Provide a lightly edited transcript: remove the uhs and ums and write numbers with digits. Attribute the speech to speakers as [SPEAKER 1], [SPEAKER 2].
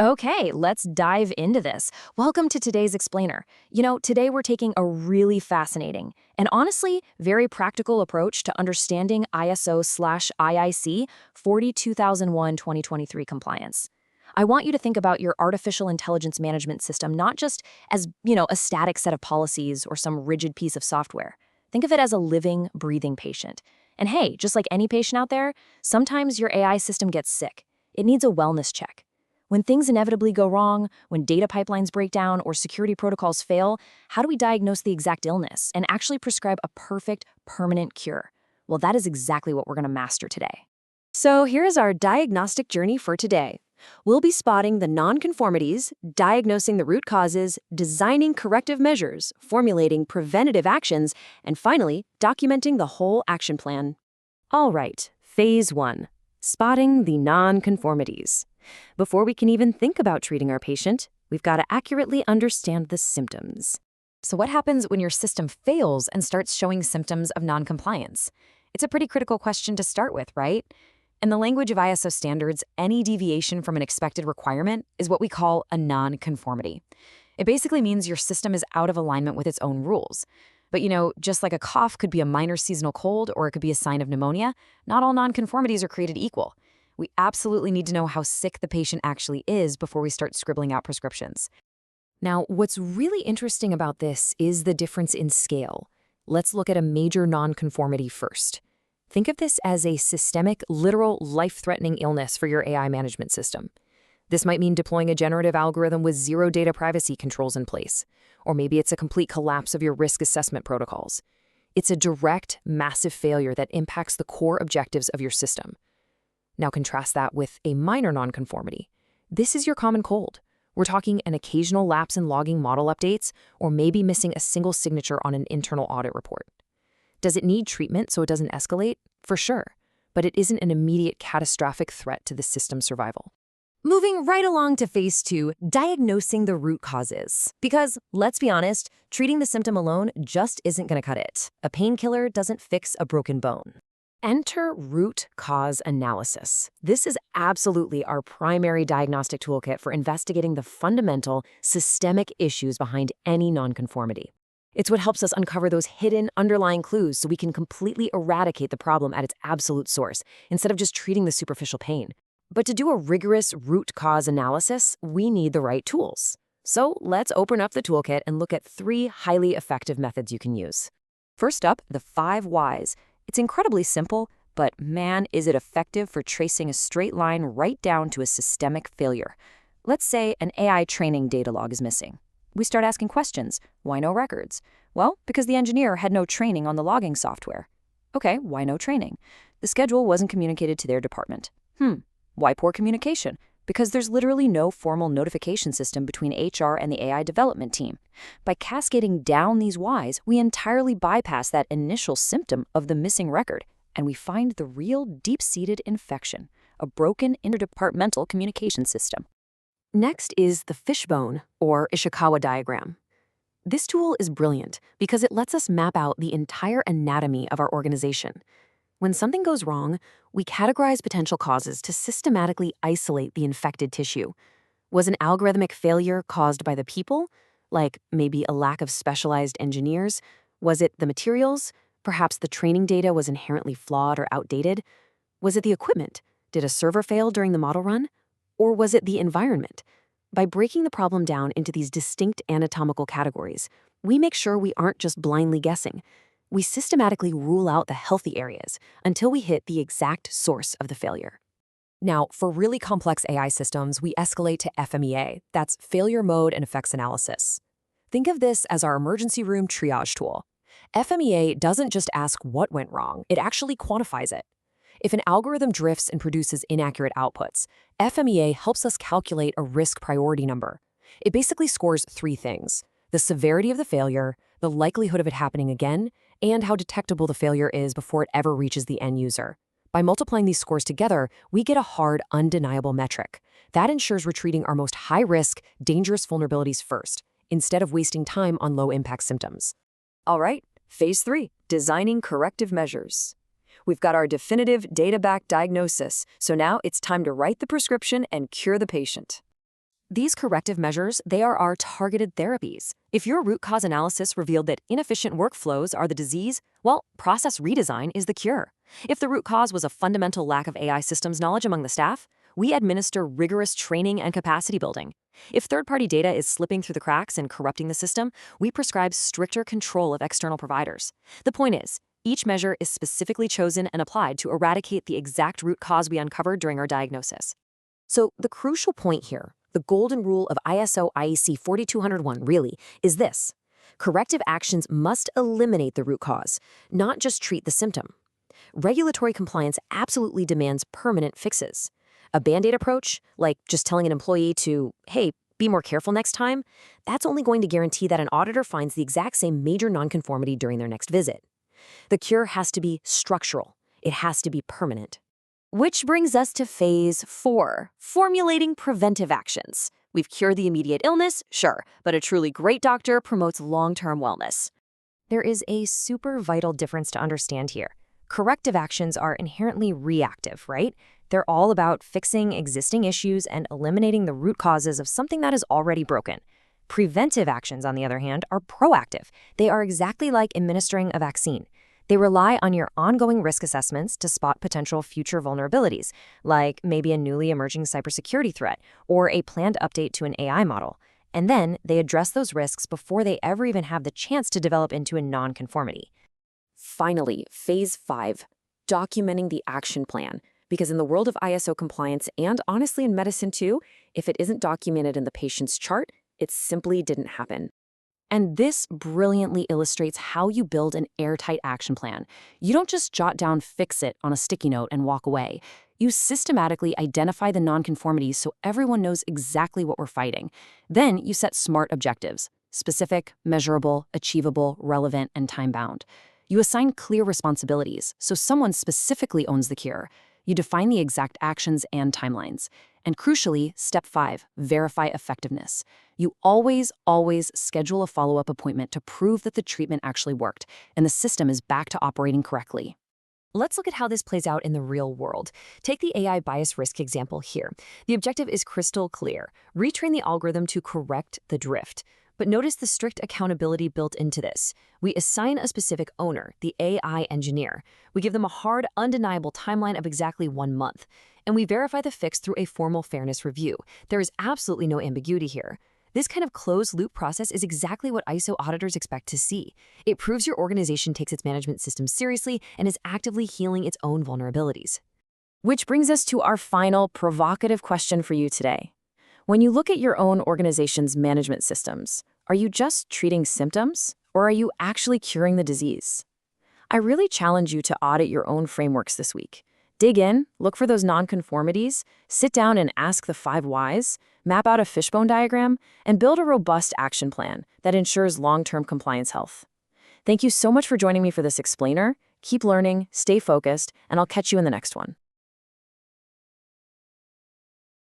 [SPEAKER 1] Okay, let's dive into this. Welcome to today's explainer. Today we're taking a really fascinating and honestly very practical approach to understanding ISO/IIC 42001-2023 compliance. I want you to think about your artificial intelligence management system not just as, a static set of policies or some rigid piece of software. Think of it as a living, breathing patient. And hey, just like any patient out there, sometimes your AI system gets sick. It needs a wellness check. When things inevitably go wrong, when data pipelines break down or security protocols fail, how do we diagnose the exact illness and actually prescribe a perfect, permanent cure? Well, that is exactly what we're going to master today.
[SPEAKER 2] So here's our diagnostic journey for today. We'll be spotting the nonconformities, diagnosing the root causes, designing corrective measures, formulating preventative actions, and finally, documenting the whole action plan. All right, phase 1, spotting the nonconformities. Before we can even think about treating our patient, we've got to accurately understand the symptoms.
[SPEAKER 1] So what happens when your system fails and starts showing symptoms of noncompliance? It's a pretty critical question to start with, right? In the language of ISO standards, any deviation from an expected requirement is what we call a nonconformity. It basically means your system is out of alignment with its own rules. But just like a cough could be a minor seasonal cold or it could be a sign of pneumonia, not all nonconformities are created equal. We absolutely need to know how sick the patient actually is before we start scribbling out prescriptions. Now, what's really interesting about this is the difference in scale. Let's look at a major nonconformity first. Think of this as a systemic, literal, life-threatening illness for your AI management system. This might mean deploying a generative algorithm with zero data privacy controls in place. Or maybe it's a complete collapse of your risk assessment protocols. It's a direct, massive failure that impacts the core objectives of your system. Now contrast that with a minor nonconformity. This is your common cold. We're talking an occasional lapse in logging model updates, or maybe missing a single signature on an internal audit report. Does it need treatment so it doesn't escalate? For sure, but it isn't an immediate catastrophic threat to the system's survival.
[SPEAKER 2] Moving right along to phase 2, diagnosing the root causes. Because, let's be honest, treating the symptom alone just isn't going to cut it. A painkiller doesn't fix a broken bone. Enter root cause analysis. This is absolutely our primary diagnostic toolkit for investigating the fundamental, systemic issues behind any nonconformity. It's what helps us uncover those hidden, underlying clues so we can completely eradicate the problem at its absolute source, instead of just treating the superficial pain. But to do a rigorous root cause analysis, we need the right tools. So let's open up the toolkit and look at 3 highly effective methods you can use. First up, the 5 whys. It's incredibly simple, but man, is it effective for tracing a straight line right down to a systemic failure. Let's say an AI training data log is missing. We start asking questions. Why no records? Well, because the engineer had no training on the logging software. Okay, why no training? The schedule wasn't communicated to their department. Why poor communication? Because there's literally no formal notification system between HR and the AI development team. By cascading down these whys, we entirely bypass that initial symptom of the missing record, and we find the real deep-seated infection, a broken interdepartmental communication system. Next is the Fishbone, or Ishikawa diagram. This tool is brilliant because it lets us map out the entire anatomy of our organization. When something goes wrong, we categorize potential causes to systematically isolate the infected tissue. Was an algorithmic failure caused by the people? Like maybe a lack of specialized engineers? Was it the materials? Perhaps the training data was inherently flawed or outdated? Was it the equipment? Did a server fail during the model run? Or was it the environment? By breaking the problem down into these distinct anatomical categories, we make sure we aren't just blindly guessing. We systematically rule out the healthy areas until we hit the exact source of the failure. Now, for really complex AI systems, we escalate to FMEA. That's failure mode and effects analysis. Think of this as our emergency room triage tool. FMEA doesn't just ask what went wrong, it actually quantifies it. If an algorithm drifts and produces inaccurate outputs, FMEA helps us calculate a risk priority number. It basically scores 3 things: the severity of the failure, the likelihood of it happening again, and how detectable the failure is before it ever reaches the end user. By multiplying these scores together, we get a hard, undeniable metric. That ensures we're treating our most high-risk, dangerous vulnerabilities first, instead of wasting time on low-impact symptoms. All right, phase 3, designing corrective measures. We've got our definitive data-backed diagnosis, so now it's time to write the prescription and cure the patient. These corrective measures, they are our targeted therapies. If your root cause analysis revealed that inefficient workflows are the disease, well, process redesign is the cure. If the root cause was a fundamental lack of AI systems knowledge among the staff, we administer rigorous training and capacity building. If third-party data is slipping through the cracks and corrupting the system, we prescribe stricter control of external providers. The point is, each measure is specifically chosen and applied to eradicate the exact root cause we uncovered during our diagnosis. So the crucial point here, the golden rule of ISO IEC 4201 really, is this. Corrective actions must eliminate the root cause, not just treat the symptom. Regulatory compliance absolutely demands permanent fixes. A Band-Aid approach, like just telling an employee to, hey, be more careful next time, that's only going to guarantee that an auditor finds the exact same major nonconformity during their next visit. The cure has to be structural. It has to be permanent. Which brings us to phase 4, formulating preventive actions. We've cured the immediate illness, sure, but a truly great doctor promotes long-term wellness. There is a super vital difference to understand here. Corrective actions are inherently reactive, right? They're all about fixing existing issues and eliminating the root causes of something that is already broken. Preventive actions, on the other hand, are proactive. They are exactly like administering a vaccine. They rely on your ongoing risk assessments to spot potential future vulnerabilities, like maybe a newly emerging cybersecurity threat or a planned update to an AI model. And then they address those risks before they ever even have the chance to develop into a nonconformity. Finally, phase 5, documenting the action plan. Because in the world of ISO compliance, and honestly in medicine too, if it isn't documented in the patient's chart, it simply didn't happen. And this brilliantly illustrates how you build an airtight action plan. You don't just jot down "fix it" on a sticky note and walk away. You systematically identify the nonconformities so everyone knows exactly what we're fighting. Then you set SMART objectives: specific, measurable, achievable, relevant, and time-bound. You assign clear responsibilities so someone specifically owns the cure. You define the exact actions and timelines. And crucially, step 5, verify effectiveness. You always schedule a follow-up appointment to prove that the treatment actually worked and the system is back to operating correctly. Let's look at how this plays out in the real world. Take the AI bias risk example here. The objective is crystal clear: retrain the algorithm to correct the drift. But notice the strict accountability built into this. We assign a specific owner, the AI engineer. We give them a hard, undeniable timeline of exactly 1 month. And we verify the fix through a formal fairness review. There is absolutely no ambiguity here. This kind of closed-loop process is exactly what ISO auditors expect to see. It proves your organization takes its management system seriously and is actively healing its own vulnerabilities. Which brings us to our final provocative question for you today. When you look at your own organization's management systems, are you just treating symptoms, or are you actually curing the disease? I really challenge you to audit your own frameworks this week. Dig in, look for those nonconformities, sit down and ask the 5 whys, map out a fishbone diagram, and build a robust action plan that ensures long-term compliance health. Thank you so much for joining me for this explainer. Keep learning, stay focused, and I'll catch you in the next one.